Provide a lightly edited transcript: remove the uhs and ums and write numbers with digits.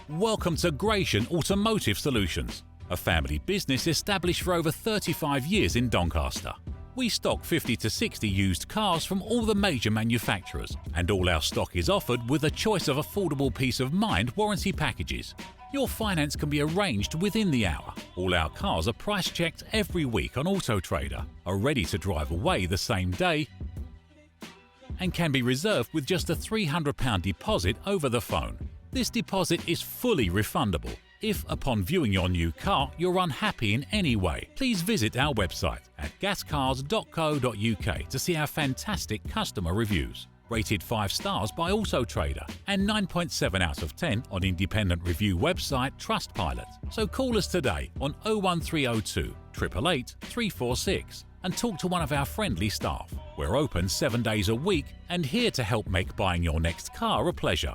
Welcome to Gratian Automotive Solutions, a family business established for over 35 years in Doncaster. We stock 50 to 60 used cars from all the major manufacturers, and all our stock is offered with a choice of affordable peace of mind warranty packages. Your finance can be arranged within the hour. All our cars are price checked every week on Auto Trader, are ready to drive away the same day, and can be reserved with just a £300 deposit over the phone. This deposit is fully refundable. If, upon viewing your new car, you're unhappy in any way, please visit our website at gascars.co.uk to see our fantastic customer reviews. Rated 5 stars by Auto Trader and 9.7 out of 10 on independent review website Trustpilot. So call us today on 01302 888 346 and talk to one of our friendly staff. We're open 7 days a week and here to help make buying your next car a pleasure.